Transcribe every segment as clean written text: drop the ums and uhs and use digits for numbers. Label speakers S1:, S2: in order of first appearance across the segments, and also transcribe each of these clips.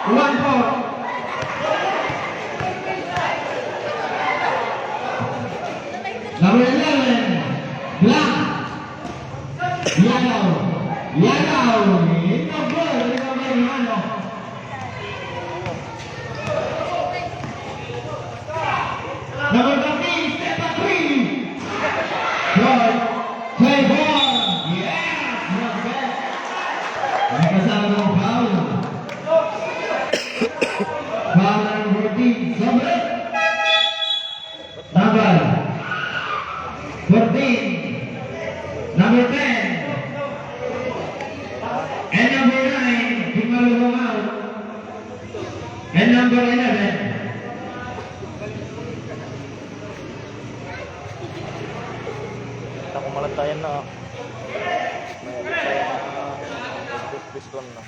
S1: One point. Number 11, Black. Yellow. Yellow. No good. Hermano. Number 13, step up 3. Good. Play ball. Yes. Not bad. May kasama ng foul. Foul number 14. Sobre. Number 14. Number 10. And number 9. Pimalong out. And number 11.
S2: Ako malantayan na. May piston na.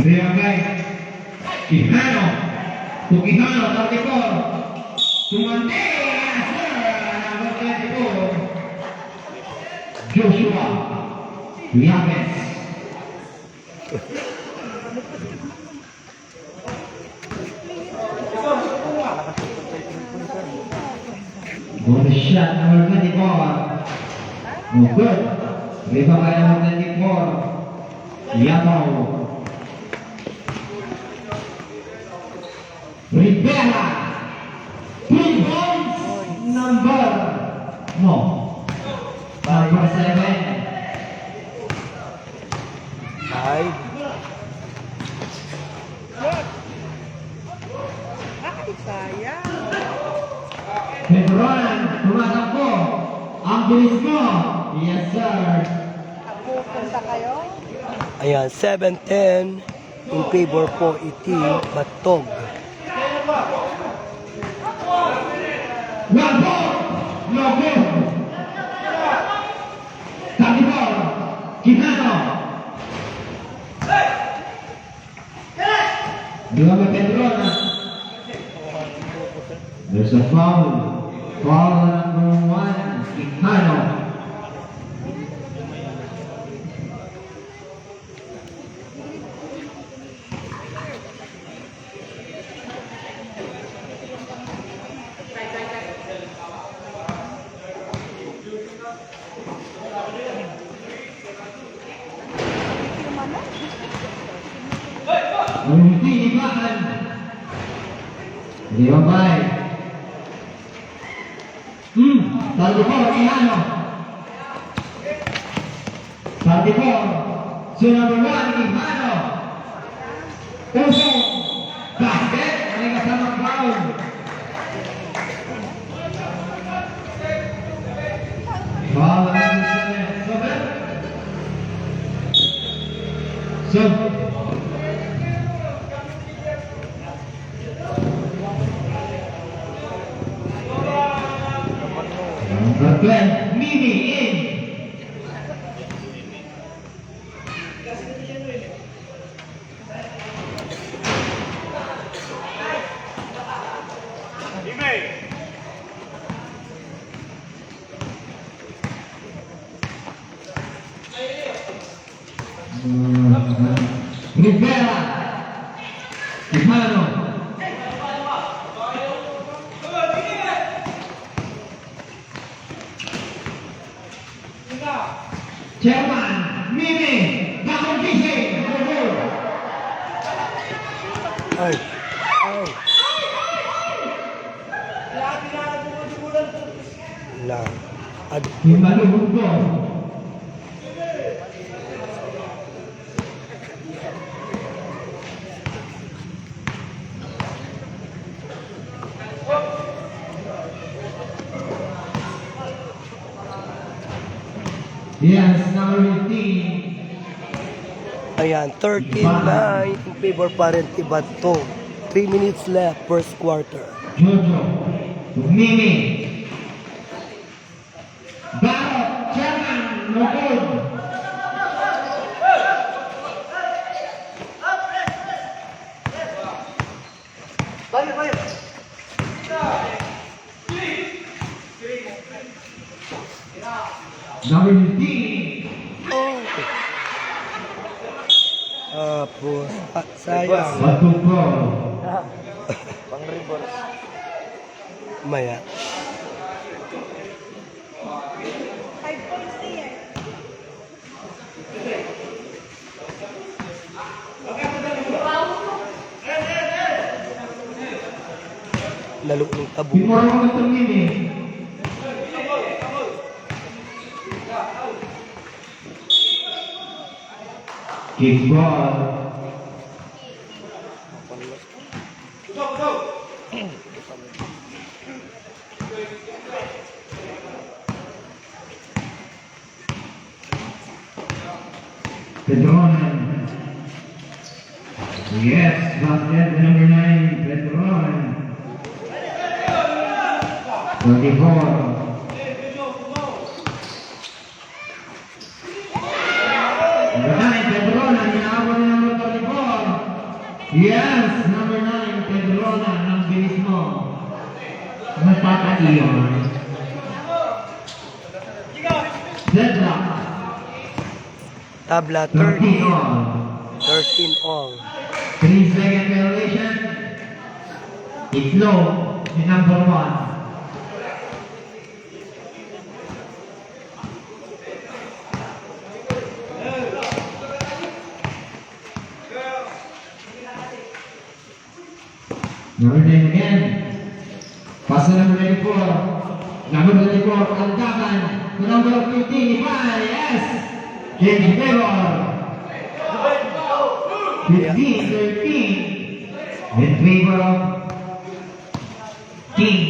S1: Riagay. Quijano. Quijano, 34. Sumante. Number 24. Joshua Yames. Good shot, number 24. No good. Rebound number 24. Yamaw. Rivera. 3 points. Number 7.
S2: Ay,
S3: Ay, sayang.
S1: Pedron, tumatakbo. Ang bilis mo. Yes, sir.
S3: Pupunta kayo?
S4: Ayan, 7-10 in favor po iti Batog.
S1: One ball. No good. Takibol. Quijano. Dua may Pedron. There's a foul. Foul number 1. Quijano. Hindi ibahan. Di ba ba? Saldifor, Quijano. Saldifor. So number 1, Quijano. Puso. Basket. May kasamang foul. Foul number 7. So. Brooklyn, Mimi in. Rivera. Quijano. Chairman, Mimi, bakong gising.
S4: Ay, ay. Lang. Ad
S1: Himaluhod ko. Yes, number 15.
S4: Ayan, 13-9 in favor pa rin ti Batog. 3 minutes left, first quarter.
S1: Jojo, Mimi, Barot, Chairman, lungkod. Number 15.
S4: Tapos, sayang.
S1: Batuk ball.
S2: Pang reverse.
S4: Maya.
S3: 5 points niya.
S4: Lalo ng tabo.
S1: Di mo rin ako tumingin eh. Kickball. Pedronan. Yes, basket number 9, Pedronan. 24. Yes, number 9, Pedrona, ang bilis mo. Magpapaiyon. Deadlock.
S4: Tabla
S1: 13
S4: 13.
S1: all.
S4: 13 all.
S1: 3-second violation. It's low, the number 1. Number 9 again. Pass to number 94. Number 94, Aldaban. To number 15, Ipan. Yes. James Taylor. 15-13. In favor of King.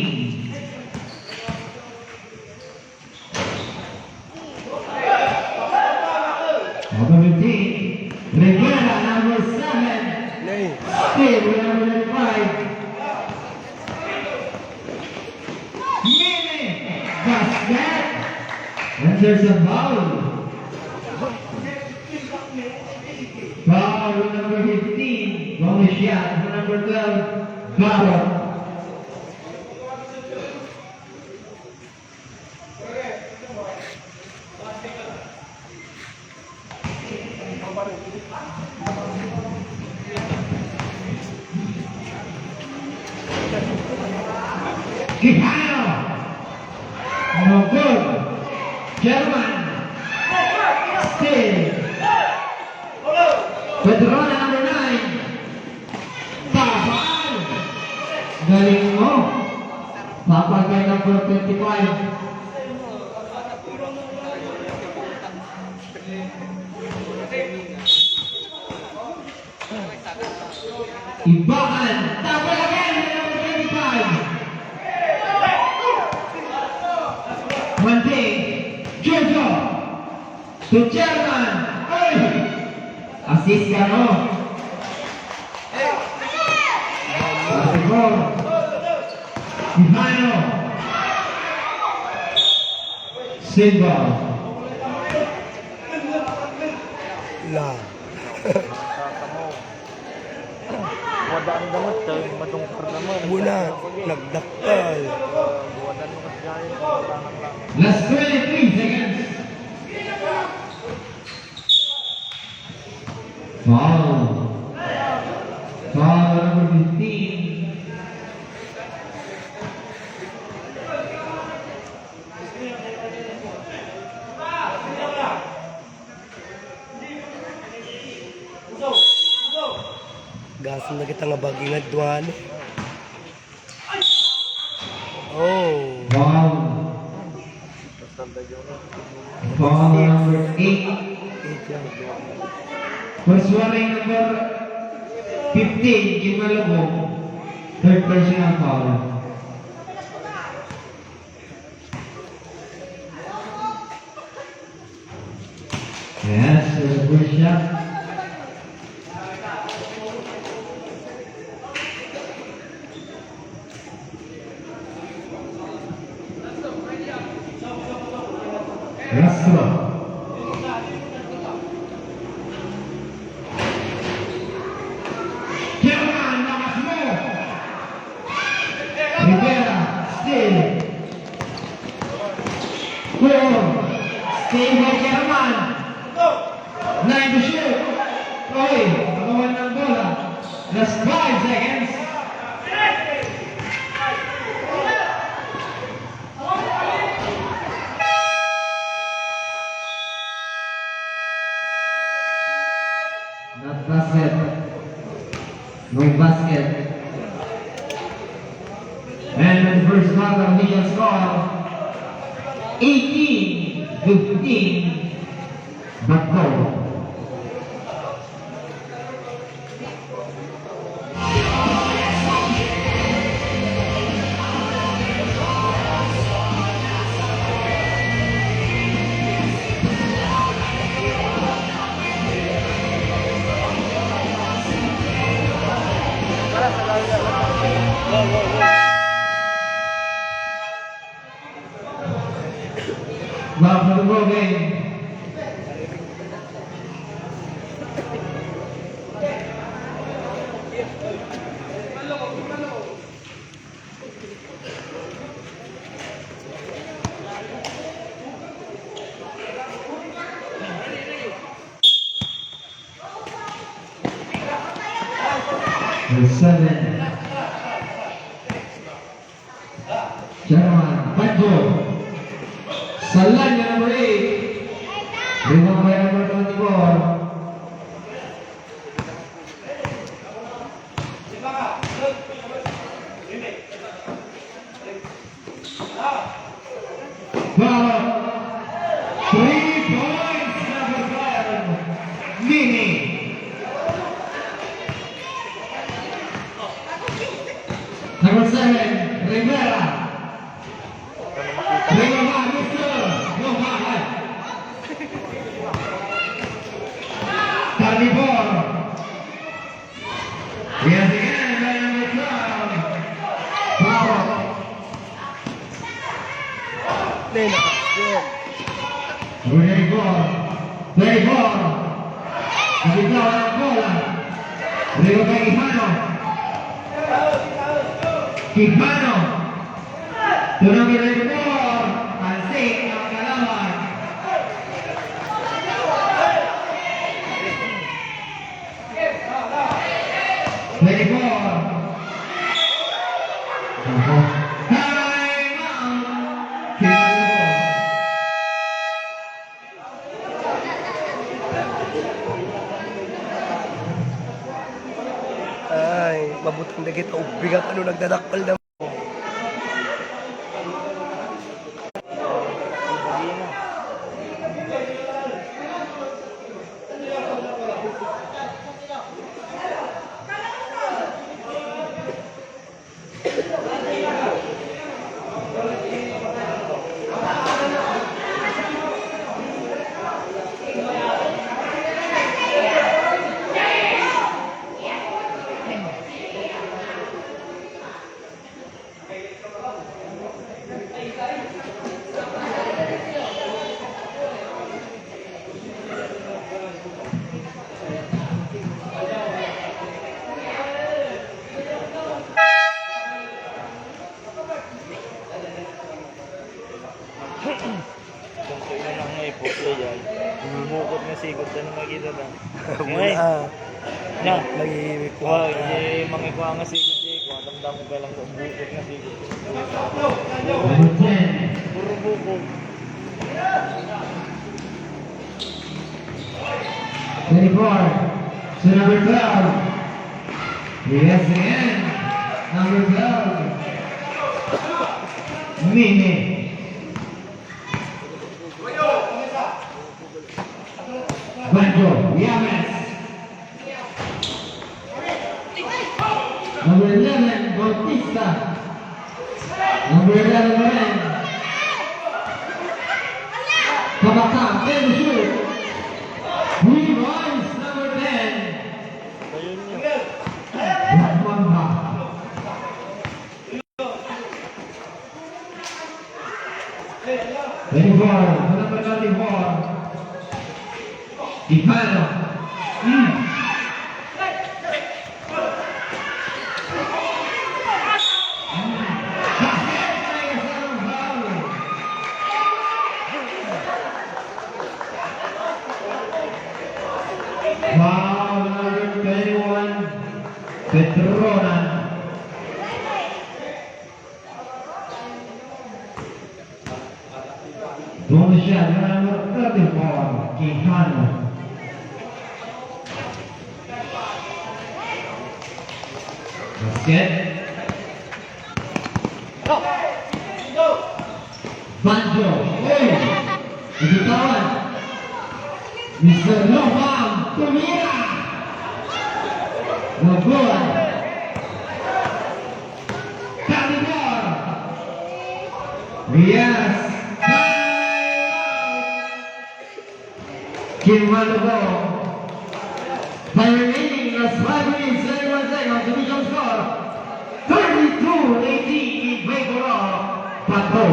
S1: Number 15, Rivera, number 7.
S4: Nay.
S1: Still with number 5. Basket. And there's a foul. Foul with number 15. Bonus shot for number 12. Garrett. Kihano. No good. German. Still. Pedrona number 9. Tapal. Galing mo. Tapal kay number 25. Ibaan. Tapal again kay number 25. One day, Jojo to German. Hey! Assist ka no? Basketball. Ivano. Silva.
S4: La.
S2: Saka mo. Wadaan damat. Matungkar naman.
S4: Muna. Nagdaktal.
S2: Wadaan mo kasi gaya. Tangan lang.
S1: Last 23 seconds. Foul. Foul number 15.
S4: Gasan na kita nga baging adwan. Oh.
S1: Foul. Foul number 8. First warning number 15, Gimalabong. Third personal foul. Yes, good shot. Rastro. Steve German. 9 to shoot. Okay, magawa ng bola. Just 5 seconds. Not basket. No basket. And the first quarter, initial score 18-15. Bato. Well, for the ball game. The 7. German, Banjo. Salanya number 8. Lima by number 24. Well, 3 points, number 5. Mimi. Number 7, Rivera. Rivera, Mr. Go back. Carnivore. Yes, again, by number 12. Power.
S4: Lena. Yeah.
S1: Play ball. Play ball. Nabitaw ang bola. Rio kay Quijano. Quijano. Tunang i-report. Pansik ang kalawan. Play ball. Time out. Quijano.
S4: Ay, mabutang na kita. Bigat ano nagdadakpal na.
S2: Kung sa'yo na lang nga ipoplay yan. Bukod nga sigot na nang makita na.
S4: Wala.
S2: Na.
S4: Nag-iimik ko.
S2: Wow, hindi mangikuha nga sigot siya. Kung alam mo ka lang kung bukod nga sigot.
S1: Number 10.
S2: Puro bukod.
S1: 24 to number 12. Yes, again. Number 12. Mimi. Banjo, Yames. Number 11, Bautista. Number 11, Loren. Kabaka, and shoot. Rebounds, number 10.
S2: Ayun yun.
S1: Lakmamba. Number 34. Quijano. Petronan. Buong shot, number 34, Quijano. Basket. Banjo. Hey. Bitawan. Mr. Lobam. Tumira. No good. Calibor. Yes. Kim Malugo. By remaining just 5 minutes, 31 seconds, the division score 32-18 in favor of Pato.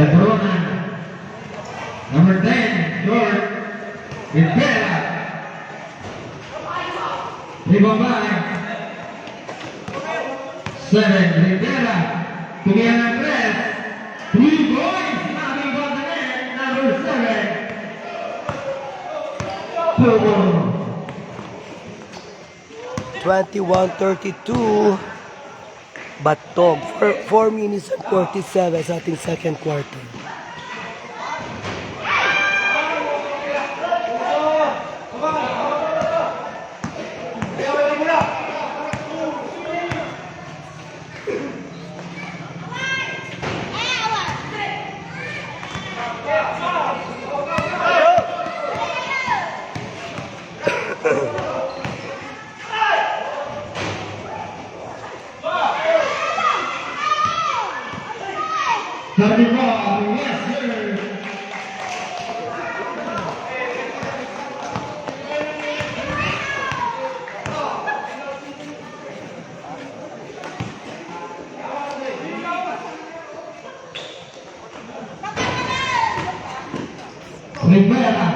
S1: Petronan. Number 10, George Rivera. Rebound by 7, Rivera. Tumian ang press. 3 points. Nothing but the net. Number 7. Tubo.
S4: 21-32. Batog, 4 minutes and 47 sa ating second quarter.
S1: Yes, sir. Rivera.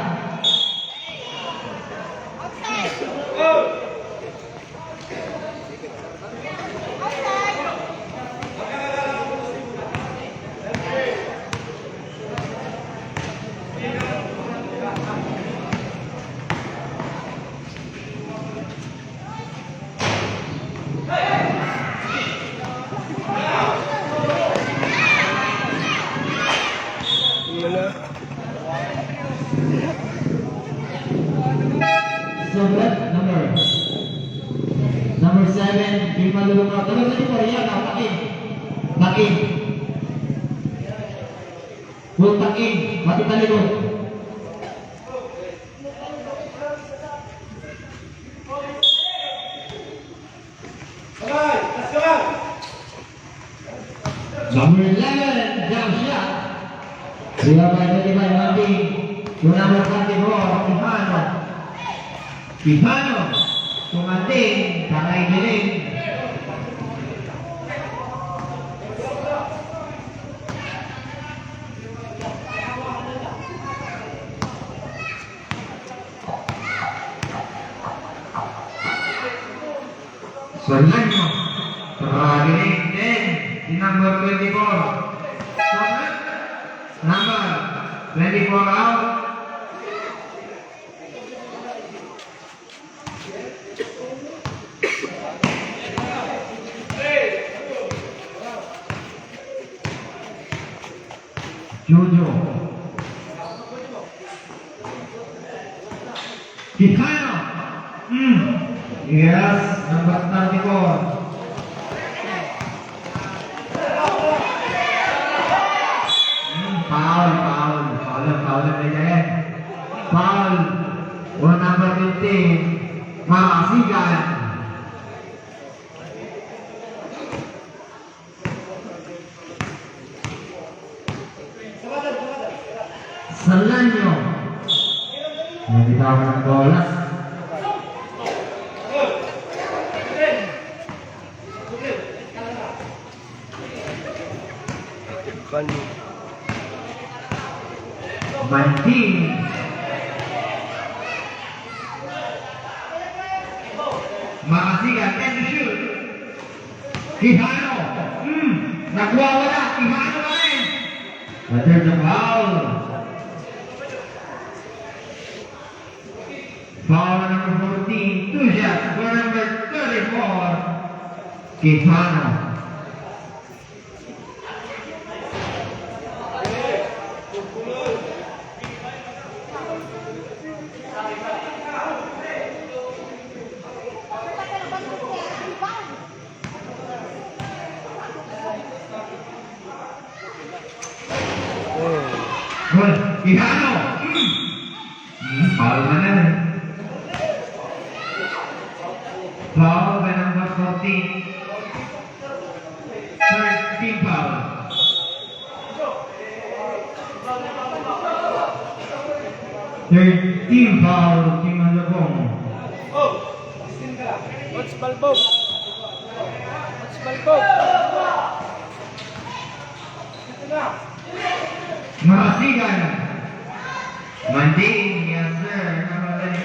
S1: Number 7, di malulunod. Ano sa ito? Yan, takin. Takin. Full takin. Mati talikod. Number 11, jump shot. Sila by 25, Mati. Yung number 24, Quijano. Quijano. Tumating, kakay dilim. Solano, traveling 10, di number 24. Number 24 out. Jojo. Quijano. Yes, number 34. Foul na yan. Foul. O number 15. Salanyo. Nabitawan ng bola.
S4: Funny.
S1: Manting. Makasigan, and shoot. Quijano. Nakuha wala. Quijano na rin. But there's a foul. Foul number 14. 2 shots for number 34. Quijano. Good. Quijano. Foul na na. Foul by number 14. Third team foul. Third team foul, Team Malabong.
S2: What's Balbog? What's Balbog?
S1: Makasigan. Manding, yes sir, number 35.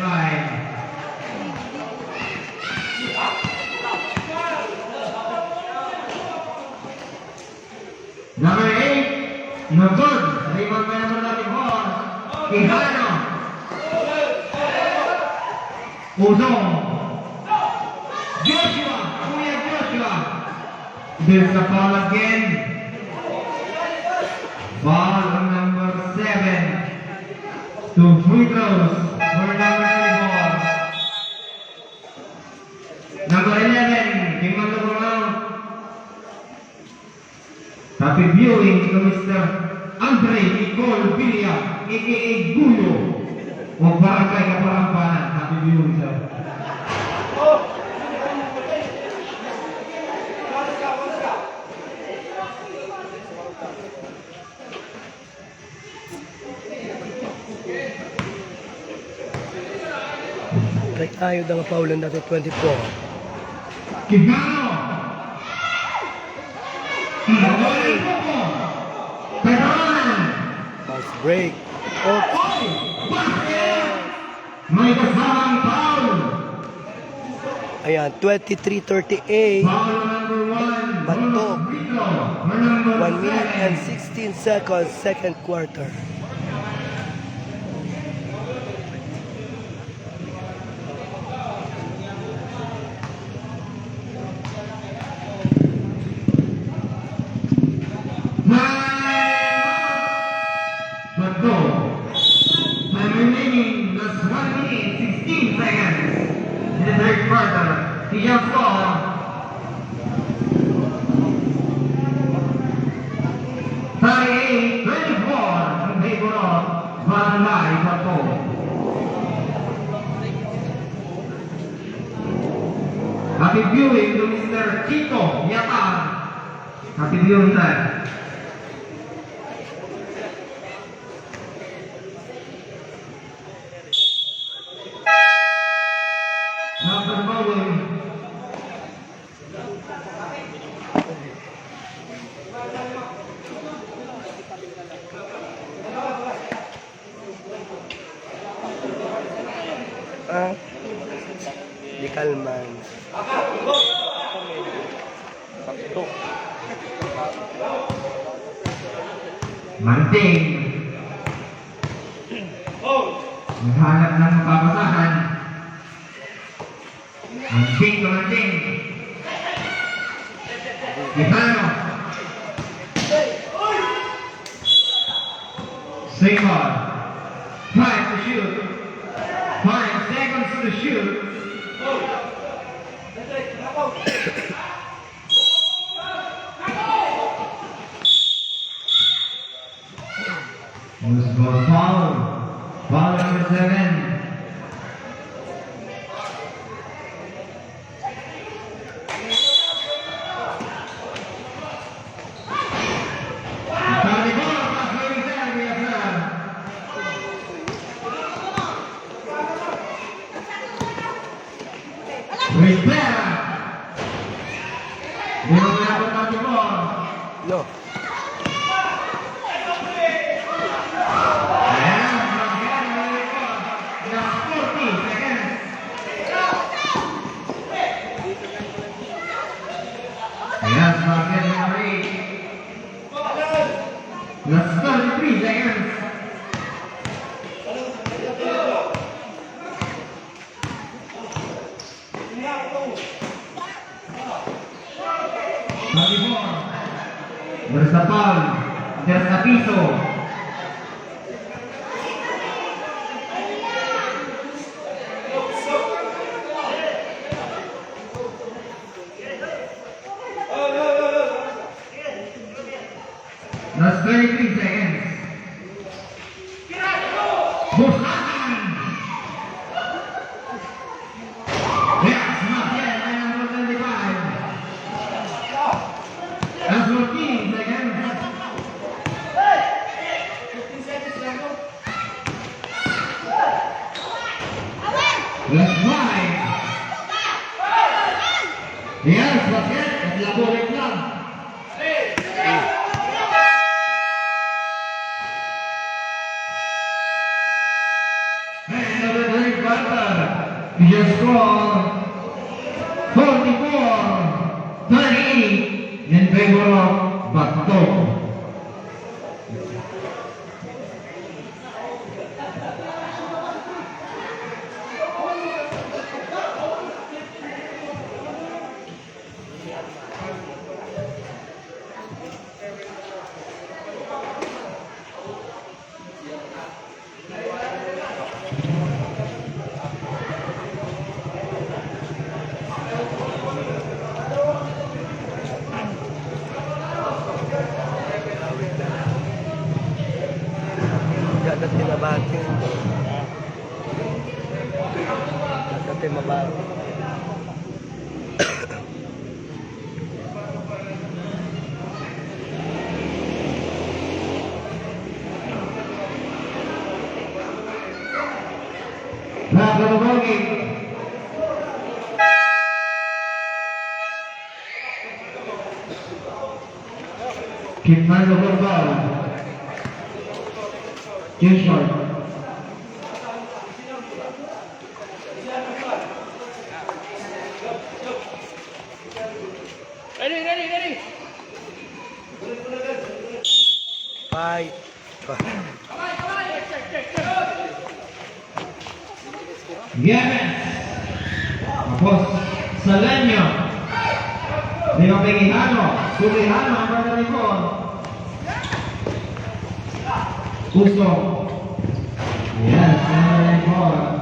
S1: Number 8, no good. Rebound by number 34. Quijano. Uzong. Joshua. Kuya Joshua. There's the foul again. Foul on number 7. 2 free throws for number 34. Number 11, Team Malabong out. Happy viewing to Mr. Andre Nicole Villa, a.k.a. Guyo. O Barangay Kaparampanan. Happy viewing, sir.
S4: Like ayaw na mapaulan natin 24.
S1: Quijano. Pedron.
S4: Fast break. Oh,
S1: May kasamang foul.
S4: ayan, 23-38.
S1: Foul number 1.
S4: Bato.
S1: Free throw for number
S4: 1 minute and
S1: 7.
S4: 16 seconds, second quarter.
S1: Bato. Time remaining just 1 minute 16 seconds in the third quarter. Tiyang score. Thirty-eight, 24 in favor of Barangay Bato. Happy viewing to Mr. Chico Yatang. Happy viewing, sir. Number bowling.
S4: Ah, di kalman.
S2: Sakto.
S1: Manting. Naghanap ng mapapasahan. Manting to manting. Quijano. Seymour. 5 to shoot. 5 seconds to shoot. Loose ball foul. Foul number 7. Yes, basket number 8. Last 33 seconds. There's the foul. There's the piso. That's 33 seconds. Buhatin! Yes, not yet. I am 25. That's 14 seconds. That's 5. Yes, basket. At laborit lang. And the third quarter, you score 44-38 in favor of Batog.
S4: Dapat tinabati. Dapat tinabati.
S1: Nagalabogi. Keep mind of the ball. Too short.
S2: Ready.
S4: Bye.
S1: Yemen. Tapos Salenyo. Leo Pegihano. Pegihano ang pagkalikon. Puso. Yes, and more.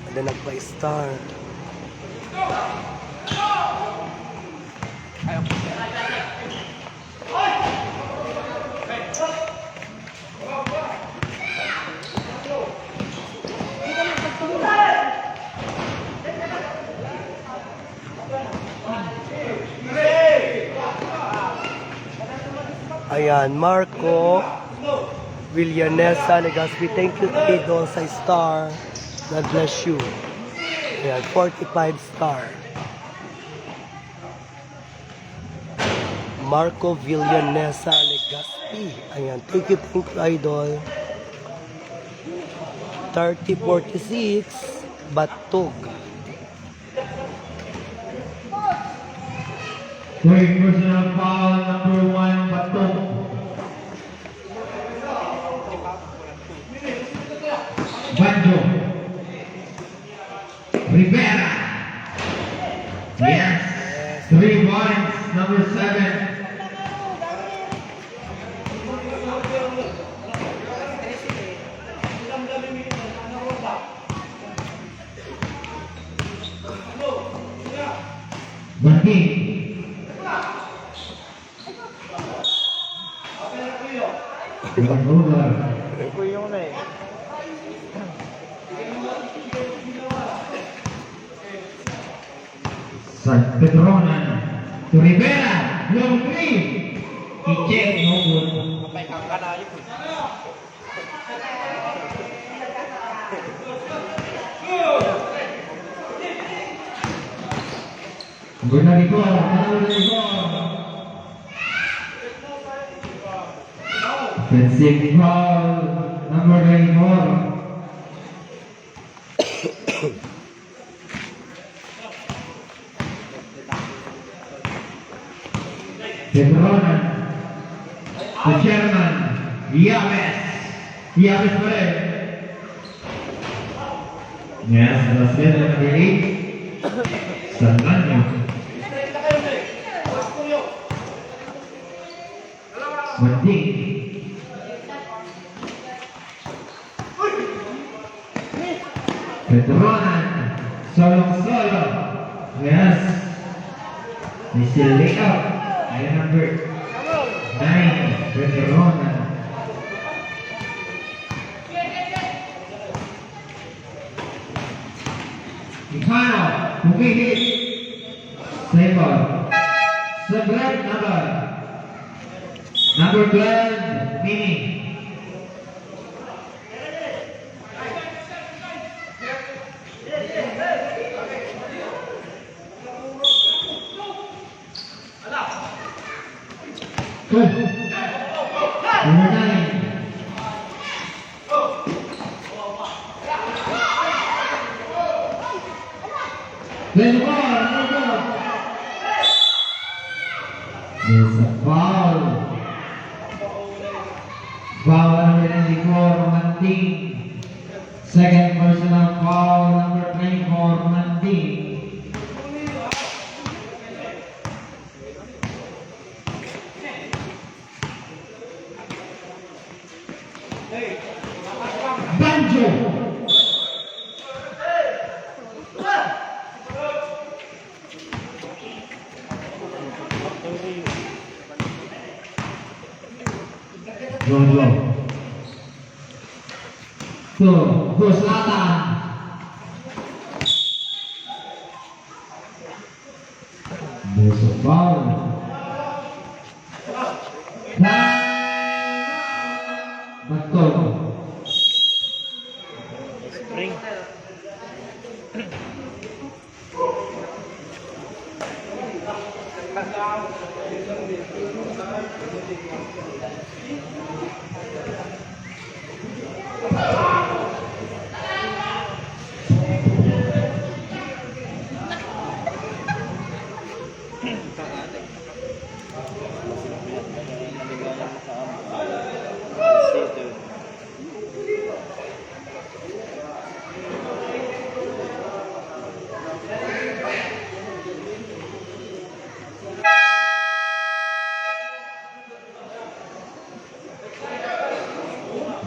S4: Ada nagpa-star. Ayan, Marco Villanesa Legaspi. Thank you, Tido, sa star. God bless you. Ayan, 45 star. Marco Villanesa Legaspi. Ayan, thank you, Idol. 30-46, Batog.
S1: Third personal foul, number 1, Batog. Banjo. Rivera. Yes. 3 points, number 7. Berhenti. Over.
S2: Ito yung na eh.
S1: Sa Petrona. To Rivera. Long three. I-check. No good.
S2: Kapay kang kanayo.
S1: Good na rin po. Panalo na rin po. Offensive foul. Number 94. Pedronan. The chairman. Yaves. Yaves pa rin. Yes, that's it. Number 8. Sanlanyo. Banding. Pedronan. Solo. Yes. They still lay out. Ayan number 9. Pedronan. Mikano. Humihit. Saber. Sabret number. Number 12. Mini. Good. Number 9. Then ball. There's a foul. Foul number 94, Manding. Second personal foul number 24, Manding. Banjo. Jojo. Tuh, Selatan. There's a foul. Betul.
S2: Spring.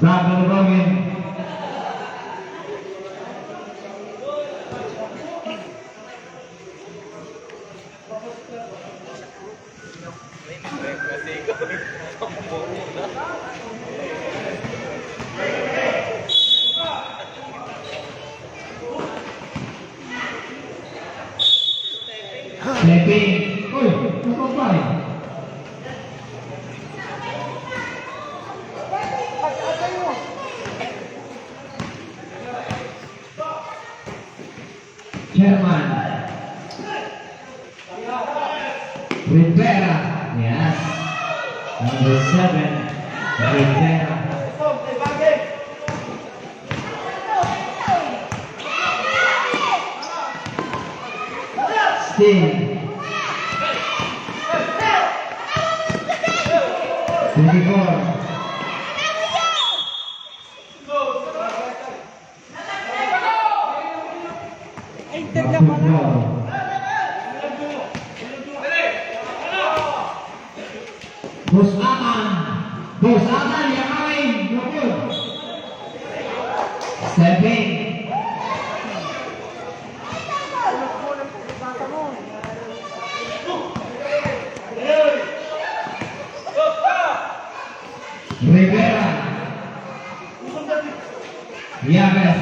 S1: Double bogey. Stepping. Uy, nakapay. Chairman. Rivera. Yes. Number 7. Rivera. Sting. 24. Bos Aman yang main, Nopun. Stepping. Rivera. Yaves.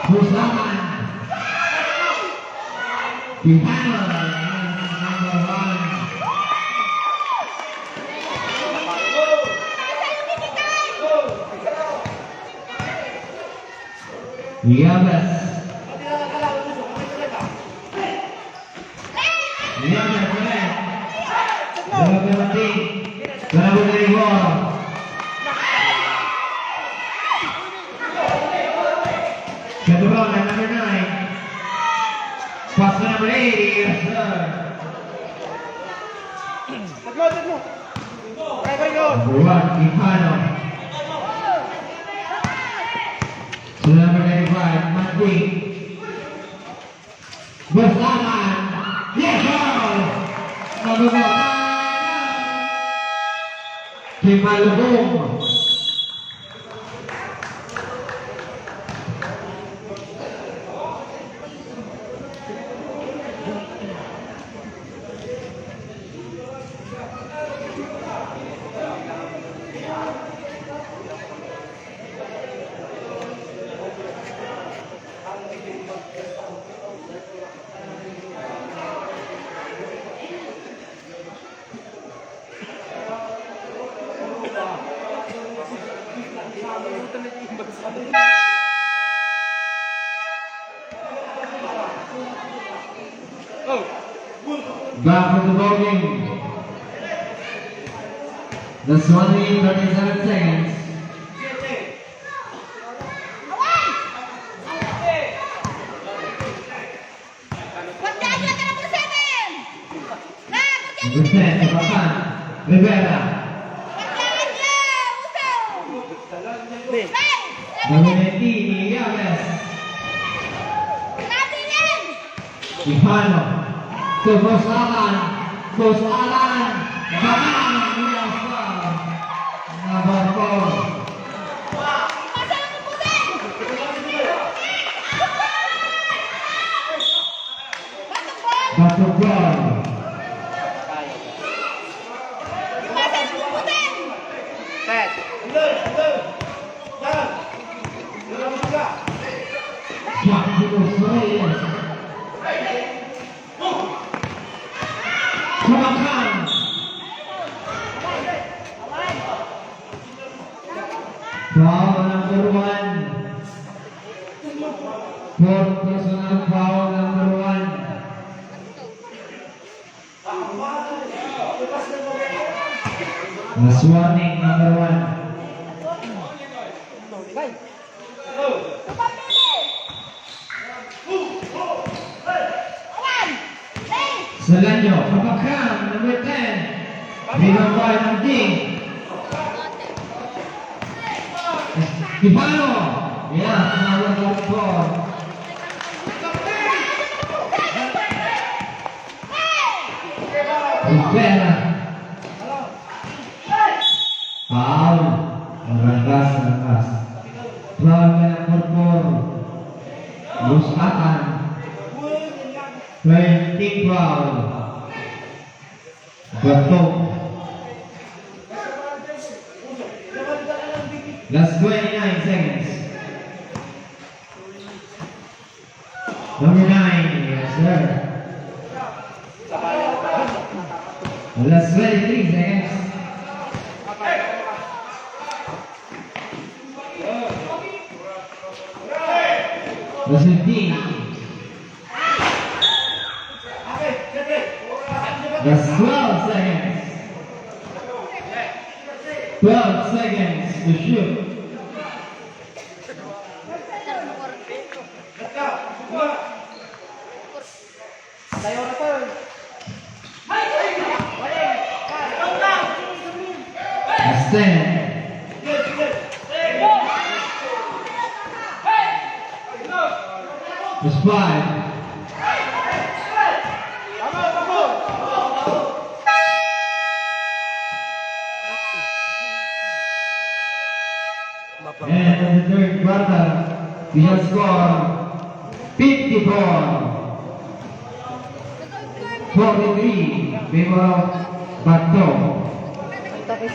S1: Pusahan. Pihano. Number 1. Yabes. Yabes boleh. Bola penalti. Bola dari gol. Kedua number 9. Pass number 80. Yes, sir. Number 1, Pihano. Number 95, Mandi. Bersamaan. Yes, goal. Number 4. Kim Malubung. Back for the ball game. That's 1 minute 37 seconds. Number 10, Kapakan. Rivera. Number 19, Yabes. Ipano. To Bos Alan. Bos Alan. Kapan. Number 4. Batu gol. Kapakan. Foul number 1. Fourth personal foul number 1. Last warning number 1. Selanjutnya Kapakan number 10. Bigong boy ng team. Ipano. Yeah, number 4. Rivera. Foul. Rangkas. Foul number 4. Lusakan. 20 foul. Batok. Last 29 seconds. Number 9, yes sir. Last 23 seconds. Last 15. That's 12 seconds. 12 seconds to shoot. That's 10. That's 5. And in the third quarter, we have scored 54. 43 favor of Bato.
S2: Para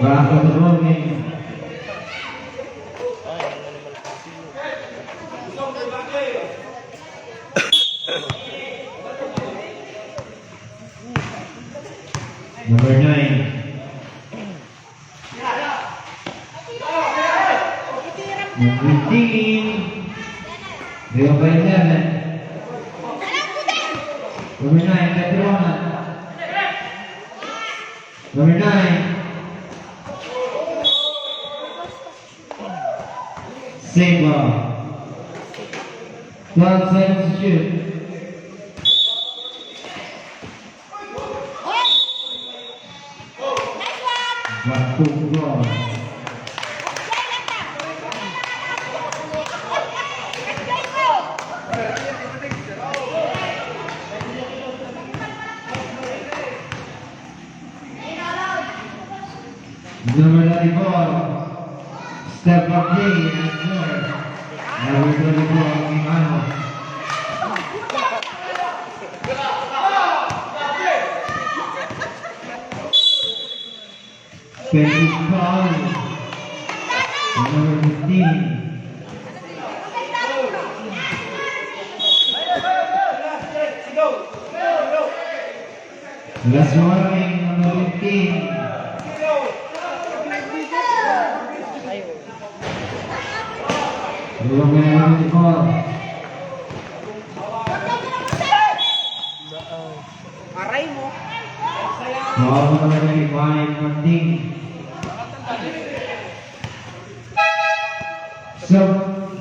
S1: Back on the ball game.
S2: Ay, ang animal kasi.
S1: Number 9. Number 15. Rio by 11. Number 9, Petrona. Number 9. Save ball. 12 seconds to shoot. Waktu ball. Number 94. Step up D and score. Number 24, Imano. Penalty foul. Number 15. Last warning, number 15. Belum melalui gol.
S3: Aray mo.
S1: Gol melalui pemain penting. So,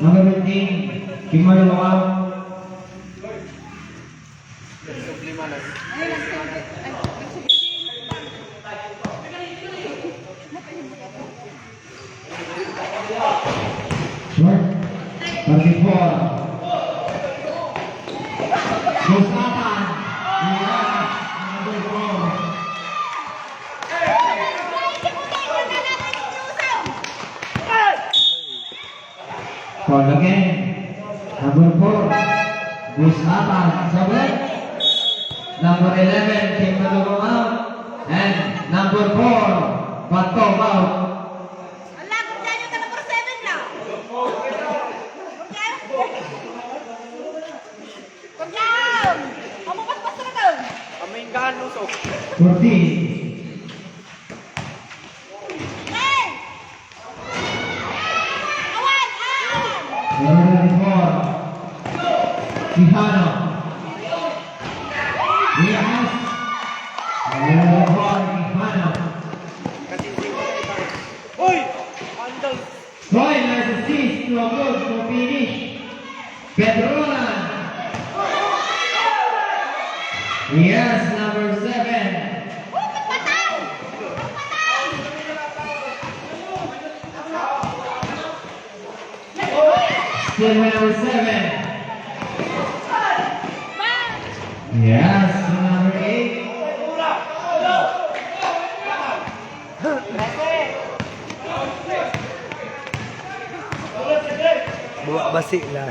S1: number 15, Kimaru Lawal. Short. 34. Gustatan. Number 4. Call again. Number 4. Gustatan. Sabay. Number 11, Kim Maduro out. And number 4, Pato out.
S3: Ala, kung dyan yung number 7 na. Kung dyan! Mamupas-pas na doon.
S1: 14.
S3: Hey! Awan! Awan!
S1: Number 4, Tihano. Yes. Number 4, Tihano. Troy, nice assist to a good to finish. Petrona. Yes, number 7.
S3: Patay!
S1: Still number 7.
S3: Bang!
S1: Yes, number 8.
S4: Buwa basi na.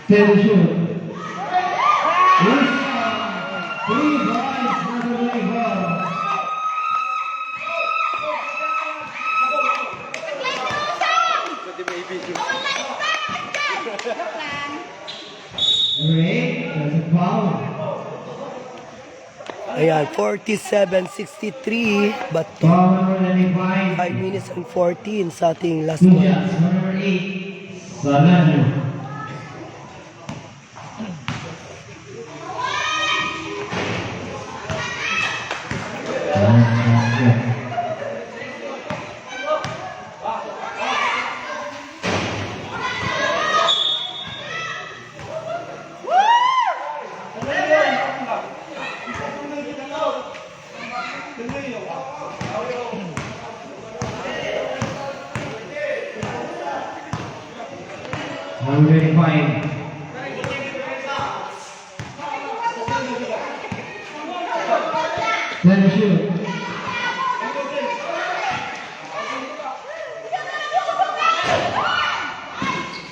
S1: Ten to shoot. Yes. 3 points, number 24. Number 8, there's a foul.
S4: Ayan, 47-63, but
S1: Foul number 95.
S4: 5 minutes and 14 sa ating last
S1: 2
S4: one.
S1: shots, number 8, Salanyo. Number 25. Then shoot.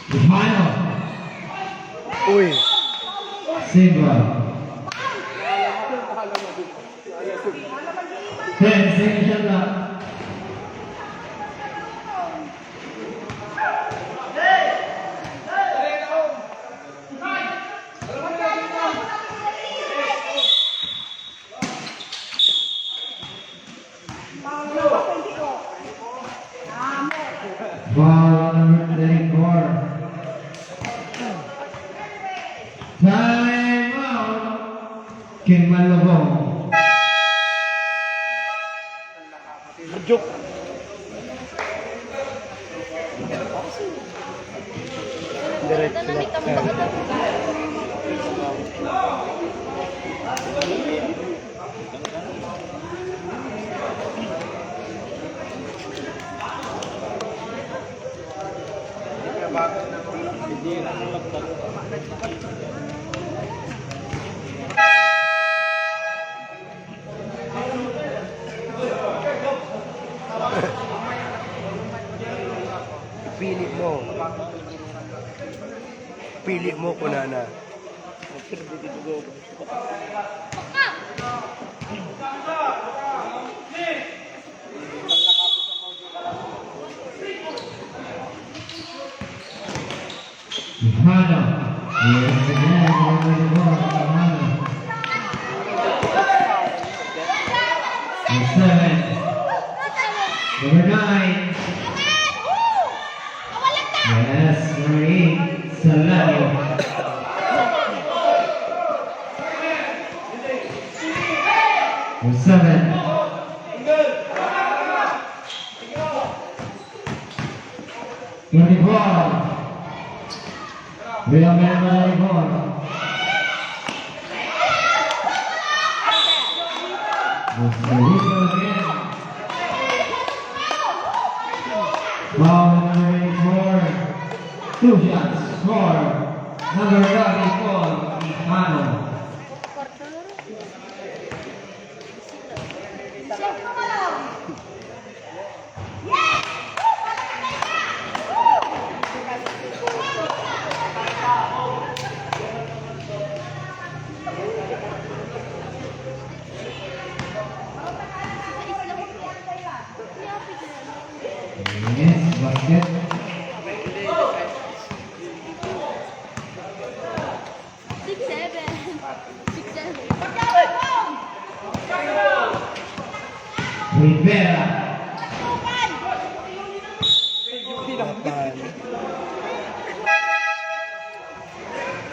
S1: The final.
S4: Uy,
S1: Single. 10 seconds shot clock. Foul number 34. Time out. King Malabong.
S2: Joke.
S4: Diretso lang. Pili mo. Pili mo kung na.
S1: Mano. Yes, again. Number 4. Mano. 7. Number 9. Yes, number 8. Salanio. Number 7. Bilang member 24. Whistle again. Foul number 24. 2 shots. Score. Number 34. Mano. Yes, basket. Rivera.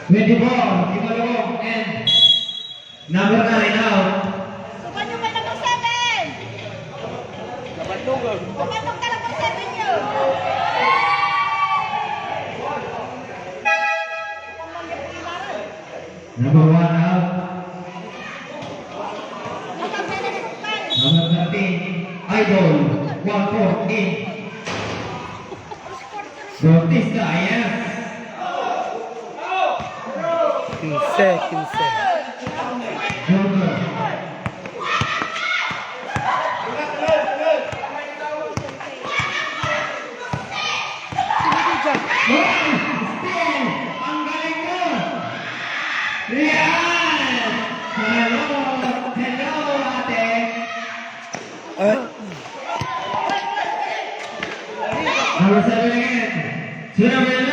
S1: 24, Kimalong, and number 9 out.
S3: Sukan nyo ba number 7?
S2: Kapatugod.
S3: Sukan nyo ka number 7 nyo.
S1: Number 1 out. Number 13, Idol, 114. Bautista, yes.
S4: 15.
S1: Joker. Ang galing mo! Yan! Hello, ate! Number 7 again. To number 11.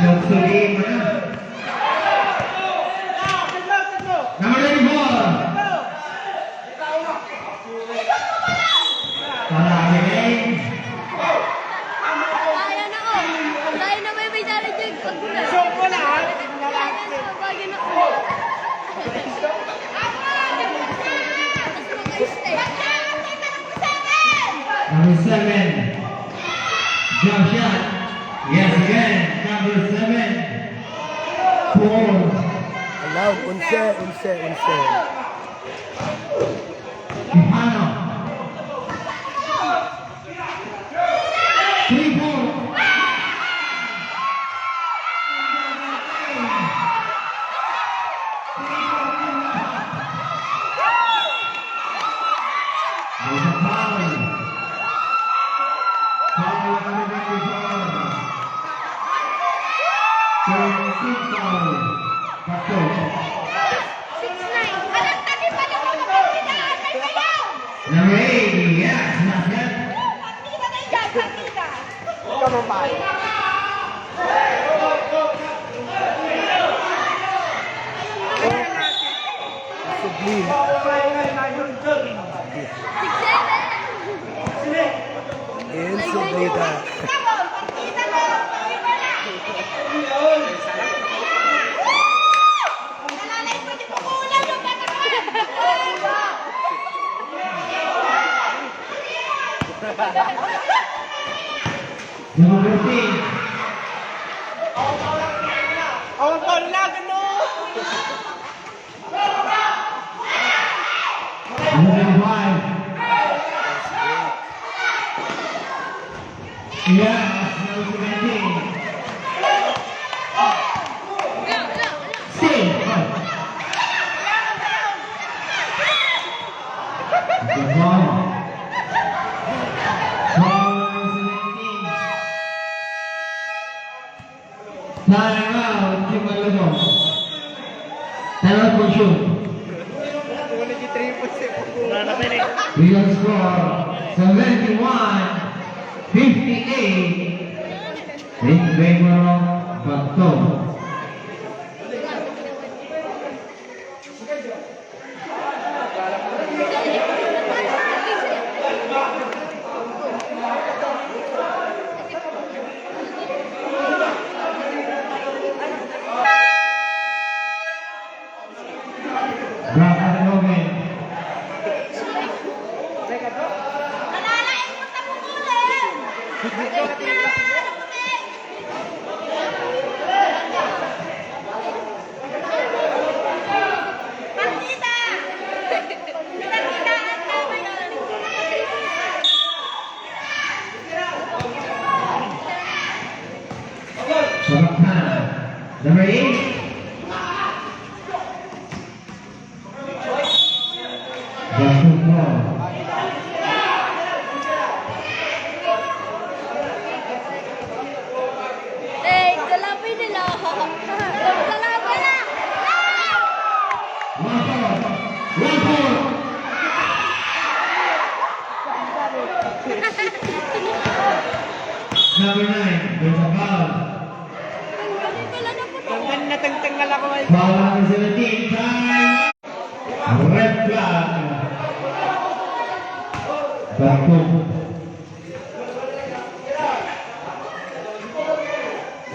S1: Nagsuliin mo na. Number 34. Marami rin.
S3: Kaya na ko. Kaya na may dali dyan.
S2: So, wala ha?
S3: Bagay na ko.
S1: Number 7. Jump shot. Yes, again. Number 7. 4.
S4: Allowed, 11.
S1: Quijano. 3-4. There's a foul. Foul number 24. Third foul. Pato.
S3: 6'9". Anak, tadi pa naman kapatidaan. Ay, kayaw!
S1: Number 8, yes, not yet.
S3: Partida na yan, partida.
S4: Sublim.
S3: 6'7".
S4: And Sublida.
S3: Tama, partida na. Partida na. Nalalay ko, di ko kulang yung bata.
S1: Number 15.
S2: Ang pala, gano'n!
S1: Number 5. Yes, number 17. Still. The ball. Ball number 17. Time out, Kim Malubong. Time out for shoot. Real score 71-58 in favor of Bato. Rafa Logan.
S3: Nalalay ko sa pukulin. Partida. Partidaan tama yun.
S1: Sabakhan. Number 8. Basketball.
S3: Eh, galapin nila. Galapin na.
S1: One four. One four. Number 9. There's a foul.
S3: Ang galing pala na po.
S2: Natangtangal ako ay.
S1: Foul number 17. Time. Red flag. Bato.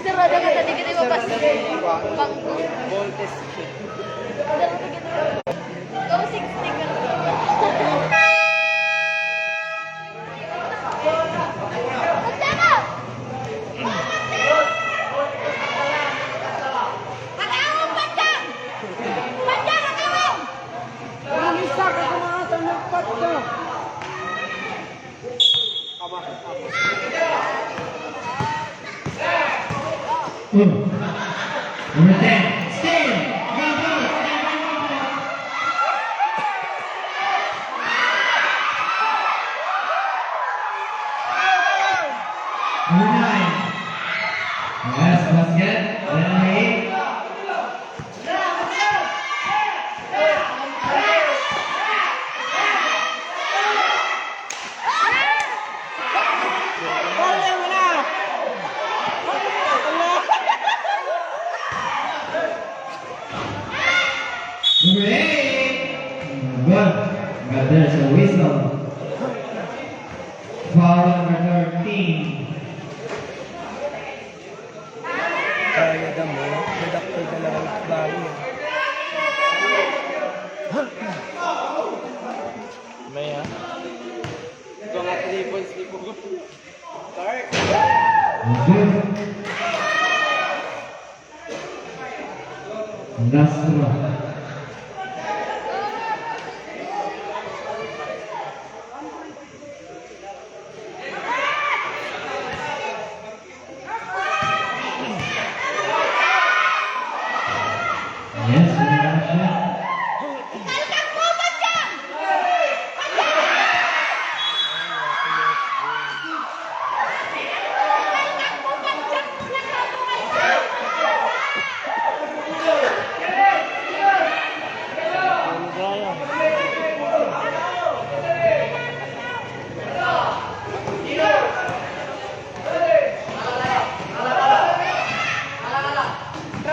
S3: Sarado ka tadi kita ibabas. Bangko.
S2: Voltes.
S3: Sarado kita. Go 60 ka. Magtama! Pag-awang pandang! Pandang ang awang!
S1: Number 10. Still. Go, go. Number 9. Yes, basket. Number 8. Number 8. Good. But there's a whistle. Foul number 13.
S4: Kaya na mo. Medaktor na lang ang bago.
S2: May ha? Ito nga 3 points ni Pugo. Start!
S1: Good. Nastro. Yes, we have a shot.
S3: Talkak mo, Pandang!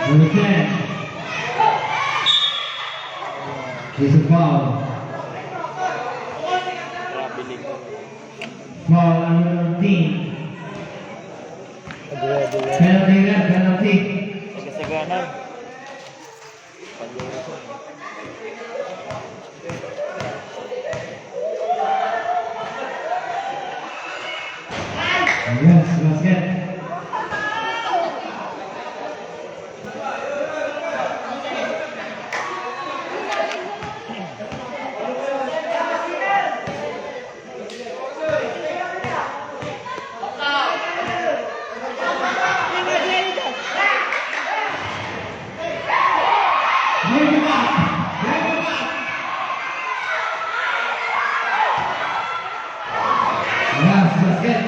S1: Number 10. It's a foul.
S2: Grabe lig.
S1: Foul on number 13. Penalty red, penalty.
S2: Sagasaganan. Panluro ko.
S1: Yes, basket. Bring it up. Bring it up. Yes, basket.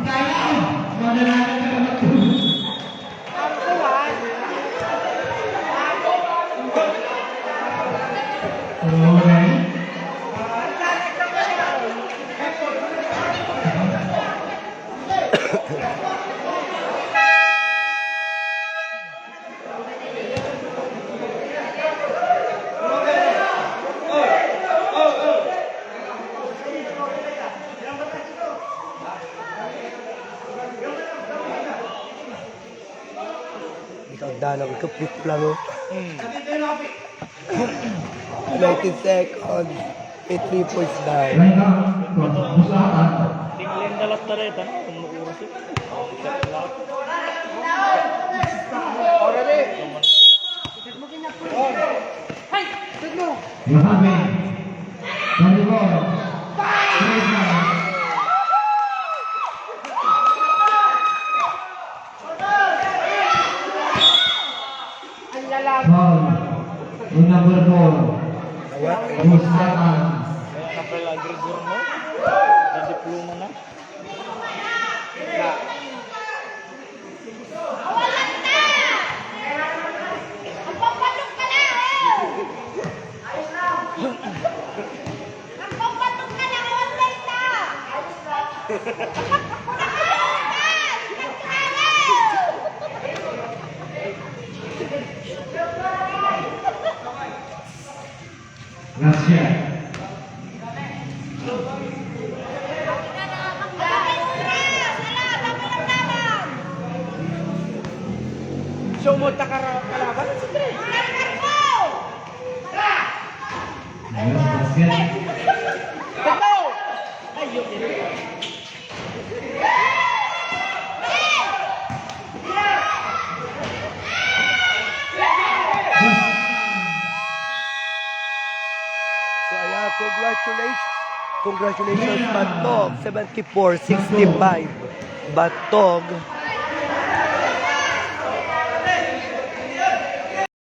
S1: Kaya, madalagan ka naman ito. Okay.
S4: Ikaw danang kapit lang oh. 19 seconds. 3 points down.
S1: Line up. Usahan.
S2: Tingling dalat na rin. Kung makuras ito.
S1: Mohamed. On the ball. Foul. On number 4. Usahan.
S2: Kaya kapel agregor mo. Na diploma na.
S3: Awalan na! Ang pampalong ka na, oh! Ang pampalong ka na, online na!
S1: Last shot.
S4: Sumot na kalaban?
S1: Yes, basket.
S4: So ayan, congratulations Batog, 74-65. Batog